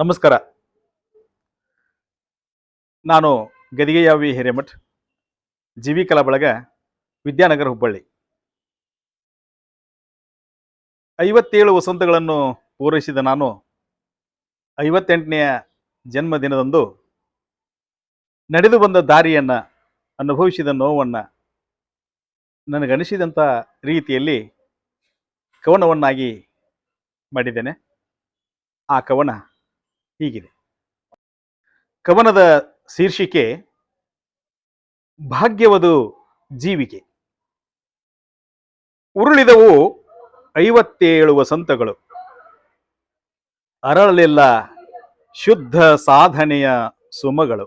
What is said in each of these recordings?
ನಮಸ್ಕಾರ. ನಾನು ಗದಿಗೆಯ ವಿ ಹಿರೇಮಠ್, ಜೀವಿ ಕಲಾ ಬಳಗ, ವಿದ್ಯಾನಗರ, ಹುಬ್ಬಳ್ಳಿ. 57 ವಸಂತಗಳನ್ನು ಪೂರೈಸಿದ ನಾನು 58ನೆಯ ಜನ್ಮದಿನದಂದು ನಡೆದು ಬಂದ ದಾರಿಯನ್ನು, ಅನುಭವಿಸಿದ ನೋವನ್ನು ನನಗನಿಸಿದಂಥ ರೀತಿಯಲ್ಲಿ ಕವನವನ್ನಾಗಿ ಮಾಡಿದ್ದೇನೆ. ಆ ಕವನ ಹೀಗಿದೆ. ಕವನದ ಶೀರ್ಷಿಕೆ ಭಾಗ್ಯವದು ಜೀವಿಕೆ. ಉರುಳಿದವು 57 ವಸಂತಗಳು, ಅರಳಲಿಲ್ಲ ಶುದ್ಧ ಸಾಧನೆಯ ಸುಮಗಳು.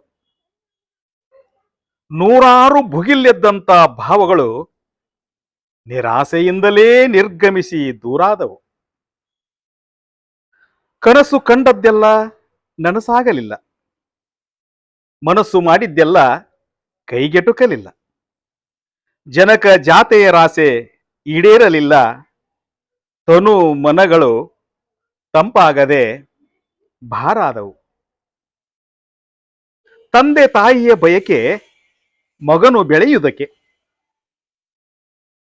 ನೂರಾರು ಭುಗಿಲ್ಯದ್ದಂಥ ಭಾವಗಳು ನಿರಾಸೆಯಿಂದಲೇ ನಿರ್ಗಮಿಸಿ ದೂರಾದವು. ಕನಸು ಕಂಡದ್ದೆಲ್ಲ ನನಸಾಗಲಿಲ್ಲ, ಮನಸ್ಸು ಮಾಡಿದ್ದೆಲ್ಲ ಕೈಗೆಟುಕಲಿಲ್ಲ. ಜನಕ ಜಾತೆಯ ರಾಸೆ ಈಡೇರಲಿಲ್ಲ, ತನು ಮನಗಳು ತಂಪಾಗದೆ ಭಾರಾದವು. ತಂದೆ ತಾಯಿಯ ಬಯಕೆ ಮಗನು ಬೆಳೆಯುವುದಕ್ಕೆ,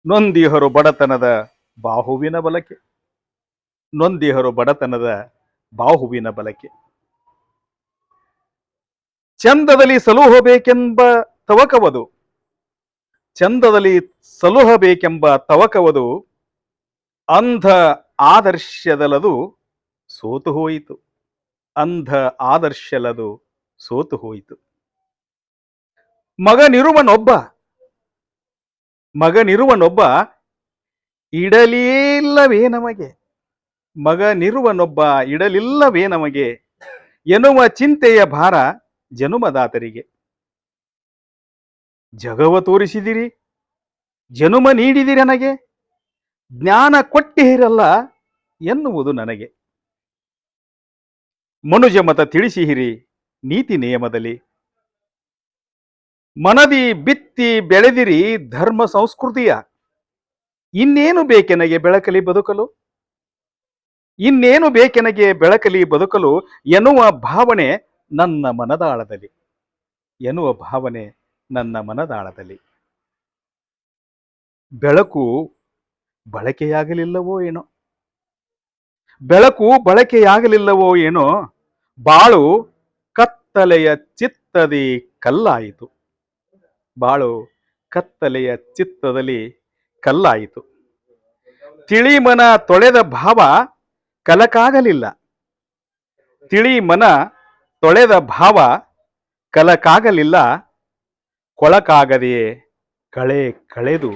ನೊಂದಿಹರು ಬಡತನದ ಬಾಹುವಿನ ಬಲಕೆ, ನೊಂದಿಹರು ಬಡತನದ ಬಾಹುವಿನ ಬಲಕೆ. ಚಂದದಲ್ಲಿ ಸಲುಹಬೇಕೆಂಬ ತವಕವದು, ಚಂದದಲ್ಲಿ ಸಲುಹಬೇಕೆಂಬ ತವಕವದು, ಅಂಧ ಆದರ್ಶದಲ್ಲದು ಸೋತು ಹೋಯಿತು, ಅಂಧ ಆದರ್ಶಲದು ಸೋತು ಹೋಯಿತು. ಮಗನಿರುವನೊಬ್ಬ ಇಡಲಿಲ್ಲವೇ ನಮಗೆ, ಮಗನಿರುವನೊಬ್ಬ ಇಡಲಿಲ್ಲವೇ ನಮಗೆ ಎನ್ನುವ ಚಿಂತೆಯ ಭಾರ ಜನುಮದಾತರಿಗೆ. ಜಗವ ತೋರಿಸಿದಿರಿ, ಜನುಮ ನೀಡಿದಿರಿ ನನಗೆ, ಜ್ಞಾನ ಕೊಟ್ಟಿರಲ್ಲ ಎನ್ನುವುದು ನನಗೆ. ಮನುಜ ಮತ ತಿಳಿಸಿಹಿರಿ ನೀತಿ ನಿಯಮದಲ್ಲಿ, ಮನದಿ ಬಿತ್ತಿ ಬೆಳೆದಿರಿ ಧರ್ಮ ಸಂಸ್ಕೃತಿಯ. ಇನ್ನೇನು ಬೇಕೆನಗೆ ಬೆಳಕಲಿ ಬದುಕಲು, ಇನ್ನೇನು ಬೇಕೆನಗೆ ಬೆಳಕಲಿ ಬದುಕಲು ಎನ್ನುವ ಭಾವನೆ ನನ್ನ ಮನದಾಳದಲ್ಲಿ, ಎನ್ನುವ ಭಾವನೆ ನನ್ನ ಮನದಾಳದಲ್ಲಿ. ಬೆಳಕು ಬಳಕೆಯಾಗಲಿಲ್ಲವೋ ಏನೋ, ಬೆಳಕು ಬಳಕೆಯಾಗಲಿಲ್ಲವೋ ಏನೋ, ಬಾಳು ಕತ್ತಲೆಯ ಚಿತ್ತದಿ ಕಲ್ಲಾಯಿತು, ಬಾಳು ಕತ್ತಲೆಯ ಚಿತ್ತದಲ್ಲಿ ಕಲ್ಲಾಯಿತು. ತಿಳಿ ಮನ ತೊಳೆದ ಭಾವ ಕಲಕಾಗಲಿಲ್ಲ, ತಿಳಿ ಮನ ತೊಳೆದ ಭಾವ ಕಲಕಾಗಲಿಲ್ಲ, ಕೊಳಕಾಗದೆಯೇ ಕಳೆ ಕಳೆದು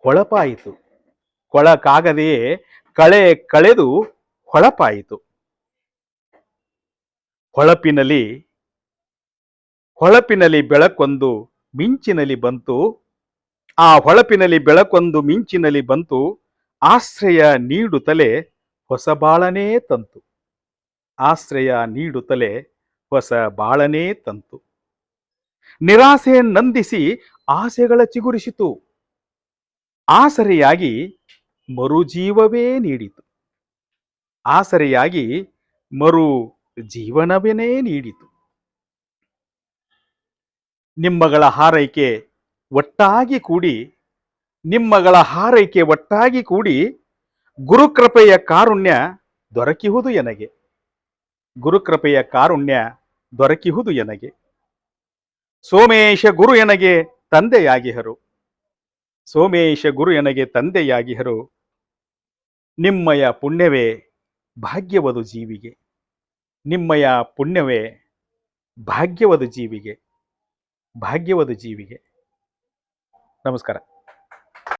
ಹೊಳಪಾಯಿತು, ಕೊಳಕಾಗದೆಯೇ ಕಳೆ ಕಳೆದು ಹೊಳಪಾಯಿತು. ಹೊಳಪಿನಲ್ಲಿ ಬೆಳಕೊಂದು ಮಿಂಚಿನಲ್ಲಿ ಬಂತು, ಆ ಹೊಳಪಿನಲ್ಲಿ ಬೆಳಕೊಂದು ಮಿಂಚಿನಲ್ಲಿ ಬಂತು, ಆಶ್ರಯ ನೀಡುತ್ತಲೇ ಹೊಸ ಬಾಳನೇ ತಂತು, ಆಶ್ರಯ ನೀಡುತ್ತಲೇ ಹೊಸ ಬಾಳನೇ ತಂತು. ನಿರಾಸೆ ನಂದಿಸಿ ಆಸೆಗಳ ಚಿಗುರಿಸಿತು, ಆಸರೆಯಾಗಿ ಮರುಜೀವವೇ ನೀಡಿತು, ಆಸರೆಯಾಗಿ ಮರು ಜೀವನವೇ ನೀಡಿತು. ನಿಮ್ಮಗಳ ಹಾರೈಕೆ ಒಟ್ಟಾಗಿ ಕೂಡಿ, ನಿಮ್ಮಗಳ ಹಾರೈಕೆ ಒಟ್ಟಾಗಿ ಕೂಡಿ, ಗುರುಕೃಪೆಯ ಕಾರುಣ್ಯ ದೊರಕಿಹುದು ಎನಗೆ, ಗುರುಕೃಪೆಯ ಕಾರುಣ್ಯ ದೊರಕಿಹುದು ಎನಗೆ. ಸೋಮೇಶ ಗುರು ಎನಗೆ ತಂದೆಯಾಗಿಹರು, ಸೋಮೇಶ ಗುರು ಎನಗೆ ತಂದೆಯಾಗಿಹರು. ನಿಮ್ಮಯ ಪುಣ್ಯವೇ ಭಾಗ್ಯವದು ಜೀವಿಗೆ, ನಿಮ್ಮಯ ಪುಣ್ಯವೇ ಭಾಗ್ಯವದು ಜೀವಿಗೆ, ಭಾಗ್ಯವದು ಜೀವಿಗೆ. ನಮಸ್ಕಾರ.